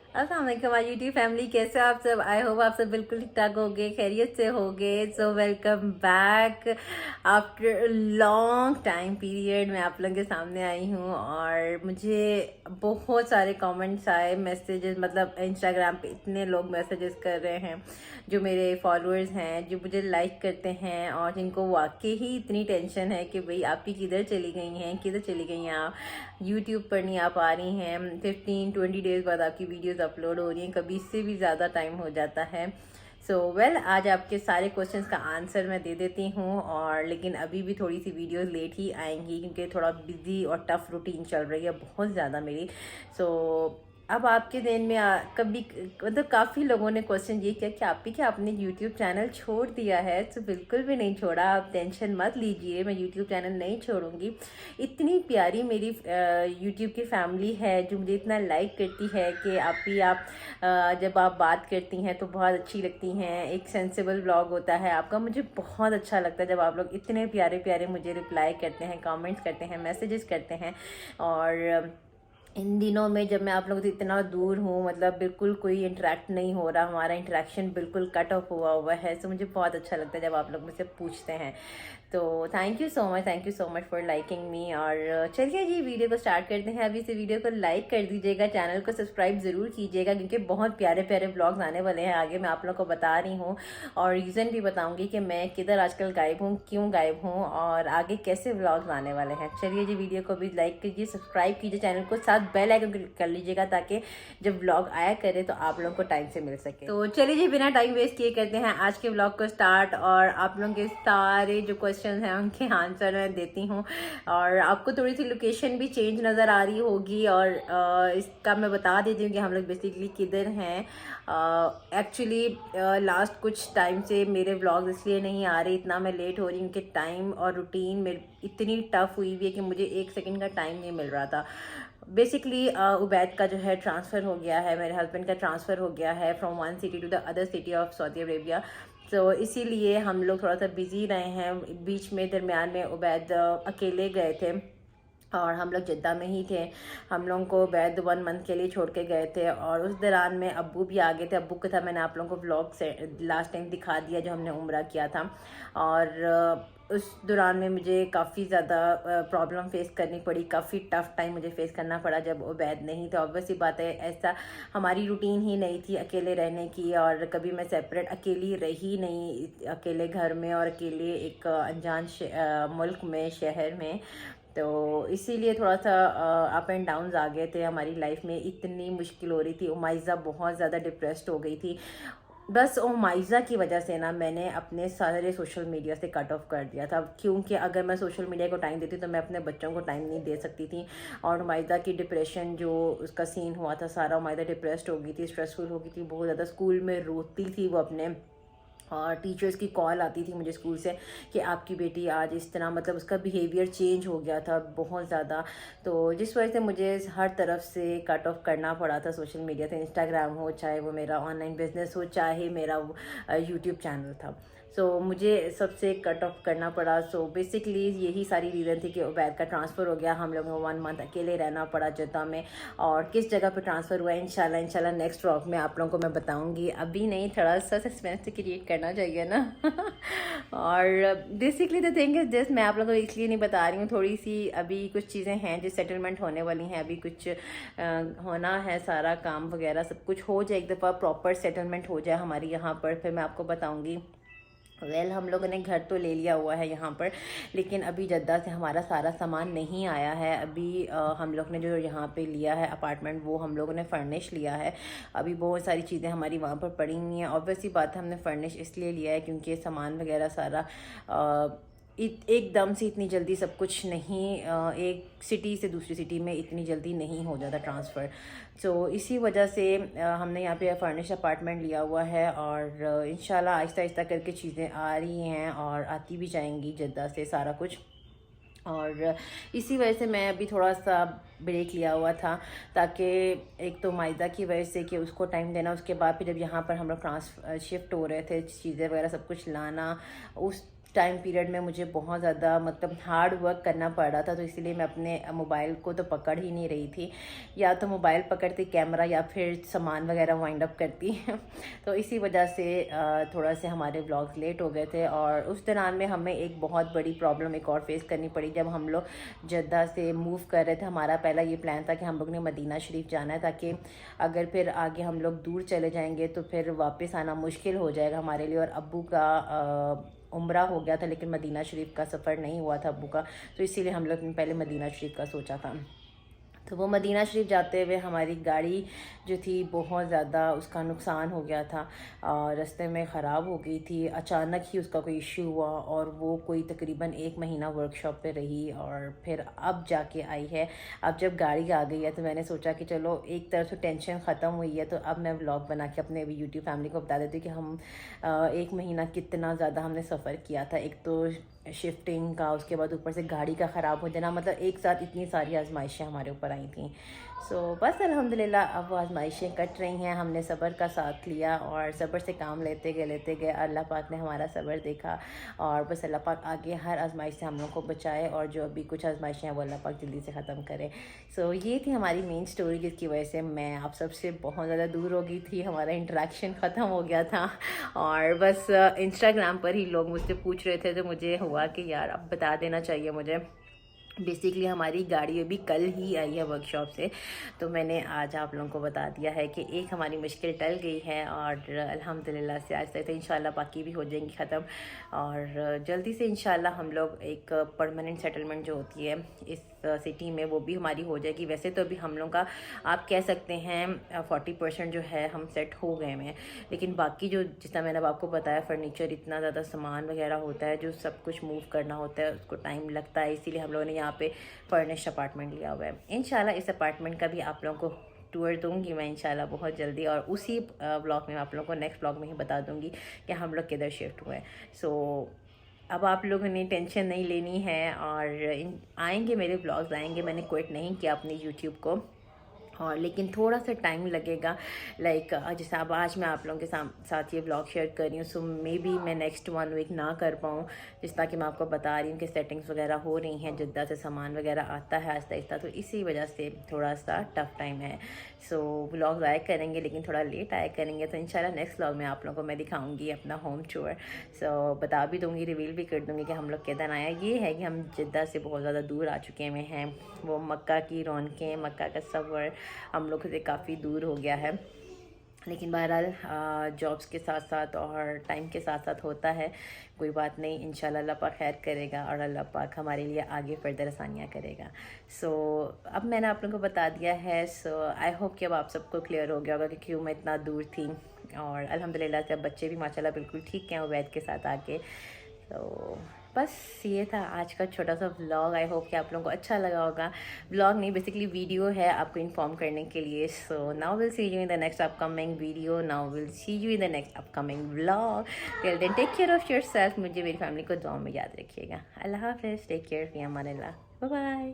अस्सलाम वालेकुम my YouTube family, कैसे हो आप सब। आई होप आप सब बिल्कुल ठीक ठाक होगे, खैरियत से होगे। So welcome back after long time period. मैं आप लोगों के सामने आई हूँ और मुझे बहुत सारे कमेंट्स आए, मैसेजेस, मतलब इंस्टाग्राम पे इतने लोग मैसेजेस कर रहे हैं जो मेरे फॉलोअर्स हैं, जो मुझे लाइक करते हैं और जिनको वाकई ही इतनी टेंशन है कि भाई आपकी किधर चली गई हैं, किधर चली गई हैं आप, यूट्यूब पर नहीं आ पा रही हैं। 15-20 डेज़ बाद आपकी वीडियोस अपलोड हो रही हैं, कभी इससे भी ज़्यादा टाइम हो जाता है। आज आपके सारे क्वेश्चंस का आंसर मैं दे देती हूँ। और लेकिन अभी भी थोड़ी सी वीडियोस लेट ही आएंगी क्योंकि थोड़ा बिजी और टफ रूटीन चल रही है बहुत ज़्यादा मेरी। सो अब आपके दिन में कभी मतलब काफ़ी लोगों ने क्वेश्चन ये किया कि आपने यूट्यूब चैनल छोड़ दिया है। तो बिल्कुल भी नहीं छोड़ा, आप टेंशन मत लीजिए, मैं यूट्यूब चैनल नहीं छोड़ूंगी। इतनी प्यारी मेरी यूट्यूब की फैमिली है जो मुझे इतना लाइक करती है कि आप जब आप बात करती हैं तो बहुत अच्छी लगती हैं। एक सेंसिबल व्लॉग होता है आपका, मुझे बहुत अच्छा लगता है जब आप लोग इतने प्यारे प्यारे मुझे रिप्लाई करते हैं, कमेंट्स करते हैं, मैसेजेस करते हैं। और इन दिनों में जब मैं आप लोगों से इतना दूर हूँ, मतलब बिल्कुल कोई इंटरेक्ट नहीं हो रहा, हमारा इंटरेक्शन बिल्कुल कट ऑफ हुआ हुआ है। सो मुझे बहुत अच्छा लगता है जब आप लोग मुझसे पूछते हैं। तो thank you so much for liking मी। और चलिए जी वीडियो को स्टार्ट करते हैं। अभी से वीडियो को लाइक कर दीजिएगा, चैनल को सब्सक्राइब ज़रूर कीजिएगा क्योंकि बहुत प्यारे प्यारे ब्लॉग्स आने वाले हैं आगे, मैं आप लोगों को बता रही हूँ। और रीज़न भी बताऊँगी कि मैं किधर आजकल गायब हूँ, क्यों गायब हूँ और आगे कैसे ब्लॉग्स आने वाले हैं। चलिए जी वीडियो को भी लाइक कीजिए, सब्सक्राइब कीजिए चैनल को, साथ बेल आइकन क्लिक कर लीजिएगा ताकि जब ब्लॉग आया करे तो आप लोगों को टाइम से मिल सके। तो चलिए जी बिना टाइम वेस्ट किए करते हैं आज के ब्लॉग को स्टार्ट। और आप लोगों के सारे जो क्वेश्चन हैं उनके आंसर मैं देती हूँ। और आपको थोड़ी सी लोकेशन भी चेंज नज़र आ रही होगी और इसका मैं बता देती हूँ कि हम लोग बेसिकली किधर हैं। एक्चुअली लास्ट कुछ टाइम से मेरे व्लॉग्स इसलिए नहीं आ रहे, इतना मैं लेट हो रही हूँ कि टाइम और रूटीन मेरी इतनी टफ हुई हुई है कि मुझे एक सेकंड का टाइम नहीं मिल रहा था। बेसिकली उबैद का जो है ट्रांसफ़र हो गया है, मेरे हस्बैंड का ट्रांसफ़र हो गया है from one city to the other city of Saudi Arabia. तो इसीलिए हम लोग थोड़ा सा बिजी रहे हैं। बीच में दरमियान में उबैद अकेले गए थे और हम लोग जद्दा में ही थे। हम लोगों को बैद 1 मंथ के लिए छोड़ के गए थे और उस दौरान में अब्बू भी आ गए थे। अब्बू का था, मैंने आप लोगों को व्लॉग से लास्ट टाइम दिखा दिया जो हमने उम्रा किया था। और उस दौरान में मुझे काफ़ी ज़्यादा प्रॉब्लम फेस करनी पड़ी, काफ़ी टफ़ टाइम मुझे फेस करना पड़ा जब उबैद नहीं था। ऑब्वियसली बात है, ऐसा हमारी रूटीन ही नहीं थी अकेले रहने की और कभी मैं सेपरेट अकेली रही नहीं, अकेले घर में और अकेले एक अनजान मुल्क में, शहर में। तो इसीलिए थोड़ा सा अप एंड डाउन्स आ गए थे हमारी लाइफ में, इतनी मुश्किल हो रही थी। उमाइज़ा बहुत ज़्यादा डिप्रेस्ड हो गई थी। बस उमाइज़ा की वजह से ना मैंने अपने सारे सोशल मीडिया से कट ऑफ कर दिया था, क्योंकि अगर मैं सोशल मीडिया को टाइम देती तो मैं अपने बच्चों को टाइम नहीं दे सकती थी। और उमाइज़ा की डिप्रेशन जो उसका सीन हुआ था सारा, उमाइज़ा डिप्रेस्ड हो गई थी, स्ट्रेसफुल हो गई थी बहुत ज़्यादा, स्कूल में रोती थी वो अपने। और टीचर्स की कॉल आती थी मुझे स्कूल से कि आपकी बेटी आज इस तरह, मतलब उसका बिहेवियर चेंज हो गया था बहुत ज़्यादा। तो जिस वजह से मुझे हर तरफ से कट ऑफ करना पड़ा था सोशल मीडिया से, इंस्टाग्राम हो, चाहे वो मेरा ऑनलाइन बिजनेस हो, चाहे मेरा यूट्यूब चैनल था। मुझे सबसे कट ऑफ करना पड़ा। बेसिकली यही सारी रीज़न थी कि उबैद का ट्रांसफ़र हो गया, हम लोगों को 1 मंथ अकेले रहना पड़ा जद्दा में। और किस जगह पे ट्रांसफ़र हुआ है इंशाल्लाह नेक्स्ट व्लॉग में आप लोगों को मैं बताऊंगी। अभी नहीं, थोड़ा सा सस्पेंस तो क्रिएट करना चाहिए ना। और basically the thing is this, मैं आप लोगों को इसलिए नहीं बता रही हूँ, थोड़ी सी अभी कुछ चीज़ें हैं जो सेटलमेंट होने वाली हैं, अभी कुछ होना है, सारा काम वगैरह सब कुछ हो जाए, एक दफ़ा प्रॉपर सेटलमेंट हो जाए हमारी यहाँ पर, फिर मैं आपको बताऊँगी। हम लोगों ने घर तो ले लिया हुआ है यहाँ पर, लेकिन अभी जद्दा से हमारा सारा सामान नहीं आया है। अभी हम लोग ने जो यहाँ पे लिया है अपार्टमेंट, वो हम लोगों ने फर्निश लिया है। अभी बहुत सारी चीज़ें हमारी वहाँ पर पड़ी हुई हैं। ऑब्वियसली बात है, हमने फर्निश इसलिए लिया है क्योंकि सामान वगैरह सारा एकदम से इतनी जल्दी सब कुछ नहीं, एक सिटी से दूसरी सिटी में इतनी जल्दी नहीं हो जाता ट्रांसफ़र। इसी वजह से हमने यहाँ पे फर्निश अपार्टमेंट लिया हुआ है। और इंशाल्लाह आहिस्ता आहिस्ता करके चीज़ें आ रही हैं और आती भी जाएंगी जद्दा से सारा कुछ। और इसी वजह से मैं अभी थोड़ा सा ब्रेक लिया हुआ था, ताकि एक तो मायदा की वजह से कि उसको टाइम देना, उसके बाद फिर जब यहाँ पर हम लोग शिफ्ट हो रहे थे, चीज़ें वगैरह सब कुछ लाना, उस टाइम पीरियड में मुझे बहुत ज़्यादा मतलब हार्ड वर्क करना पड़ रहा था, तो इसीलिए मैं अपने मोबाइल को तो पकड़ ही नहीं रही थी, या तो मोबाइल पकड़ती कैमरा या फिर सामान वगैरह वाइंड अप करती तो इसी वजह से थोड़ा से हमारे व्लॉग्स लेट हो गए थे। और उस दौरान में हमें एक बहुत बड़ी प्रॉब्लम एक और फेस करनी पड़ी जब हम लोग जद्दा से मूव कर रहे थे। हमारा पहला ये प्लान था कि हम लोग ने मदीना शरीफ जाना है, ताकि अगर फिर आगे हम लोग दूर चले जाएंगे तो फिर वापस आना मुश्किल हो जाएगा हमारे लिए। और अब्बू का उम्रा हो गया था लेकिन मदीना शरीफ का सफ़र नहीं हुआ था अब्बू का, तो इसीलिए हम लोग ने पहले मदीना शरीफ का सोचा था। तो वो मदीना शरीफ जाते हुए हमारी गाड़ी जो थी बहुत ज़्यादा उसका नुकसान हो गया था और रास्ते में ख़राब हो गई थी। अचानक ही उसका कोई इशू हुआ और वो कोई तकरीबन 1 महीना वर्कशॉप पे रही और फिर अब जाके आई है। अब जब गाड़ी आ गई है तो मैंने सोचा कि चलो एक तरफ से टेंशन ख़त्म हुई है, तो अब मैं व्लॉग बना के अपने यूट्यूब फैमिली को बता देती हूँ कि हम 1 महीना कितना ज़्यादा हमने सफ़र किया था। एक तो शिफ्टिंग का, उसके बाद ऊपर से गाड़ी का ख़राब हो जाना, मतलब एक साथ इतनी सारी आजमाइशें हमारे ऊपर आई थी। सो बस अल्हम्दुलिल्लाह अब वो आजमाइशें कट रही हैं। हमने सब्र का साथ लिया और सब्र से काम लेते गए अल्लाह पाक ने हमारा सब्र देखा और बस अल्लाह पाक आगे हर आजमाइश से हम लोग को बचाए और जो अभी कुछ आजमाइशें हैं वो अल्लाह पाक जल्दी से ख़त्म करे। सो ये थी हमारी मेन स्टोरी जिसकी वजह से मैं आप सबसे बहुत ज़्यादा दूर हो गई थी, हमारा इंटरेक्शन ख़त्म हो गया था और बस इंस्टाग्राम पर ही लोग मुझसे पूछ रहे थे, तो मुझे हुआ कि यार अब बता देना चाहिए मुझे। बेसिकली हमारी गाड़ी अभी कल ही आई है वर्कशॉप से, तो मैंने आज आप लोगों को बता दिया है कि एक हमारी मुश्किल टल गई है और अल्हम्दुलिल्लाह से आज तक तो इंशाल्लाह बाकी भी हो जाएंगी ख़त्म और जल्दी से इंशाल्लाह हम लोग एक परमानेंट सेटलमेंट जो होती है इस सिटी में वो भी हमारी हो जाएगी। वैसे तो अभी हम लोग का आप कह सकते हैं 40% जो है हम सेट हो गए हैं, लेकिन बाकी जो जितना मैंने अब आपको बताया फर्नीचर इतना ज़्यादा सामान वगैरह होता है जो सब कुछ मूव करना होता है, उसको टाइम लगता है, इसीलिए हम लोगों ने यहाँ पे फर्निश्ड अपार्टमेंट लिया हुआ है। इंशाल्लाह इस अपार्टमेंट का भी आप लोगों को टूर दूंगी मैं इंशाल्लाह बहुत जल्दी, और उसी ब्लॉग में आप लोगों को नेक्स्ट ब्लॉग में ही बता दूंगी कि हम लोग किधर शिफ्ट हुए हैं। सो अब आप लोगों ने टेंशन नहीं लेनी है और आएंगे मेरे ब्लॉग्स आएंगे। मैंने क्विट नहीं किया अपनी यूट्यूब को, और लेकिन थोड़ा सा टाइम लगेगा। लाइक जैसे अब आज मैं आप लोगों के साथ ये व्लॉग शेयर कर रही हूँ, सो मे बी मैं नेक्स्ट 1 वीक ना कर पाऊँ, जिस तरह कि मैं आपको बता रही हूँ कि सेटिंग्स वगैरह हो रही हैं, जिद्दा से सामान वगैरह आता है आहिस्ता आहिस्ता, तो इसी वजह से थोड़ा सा टफ टाइम है। सो व्लॉग्स आया करेंगे लेकिन थोड़ा लेट आया करेंगे, तो इंशाल्लाह नेक्स्ट व्लॉग में आप लोगों को मैं दिखाऊंगी अपना होम टूर। सो बता भी दूंगी, रिवील भी कर दूंगी कि हम लोग किधर आया। ये है कि हम जिद्दा से बहुत ज़्यादा दूर आ चुके हुए हैं, वो मक्का की रौनकें, मक्का का सफ़र हम लोग से काफ़ी दूर हो गया है, लेकिन बहरहाल जॉब्स के साथ साथ और टाइम के साथ साथ होता है, कोई बात नहीं। इंशाल्लाह अल्लाह पाक खैर करेगा और अल्लाह पाक हमारे लिए आगे फर्दर आसानियाँ करेगा। सो अब मैंने आप लोगों को बता दिया है। सो आई होप कि अब आप सबको क्लियर हो गया होगा कि क्यों मैं इतना दूर थी, और अल्हम्दुलिल्लाह से अब बच्चे भी माशाल्लाह बिल्कुल ठीक हैं उवैद के साथ आके। तो बस ये था आज का छोटा सा व्लॉग। आई होप कि आप लोगों को अच्छा लगा होगा। व्लॉग नहीं, बेसिकली वीडियो है आपको इन्फॉर्म करने के लिए। So now will see you in the next upcoming video, now will see you in the next upcoming vlog. Till then take care of yourself. मुझे मेरी फैमिली को दुआ में याद रखिएगा। अल्लाह हाफ़िज़, टेक केयर, फ़ी अमान अल्लाह, बाय बाय।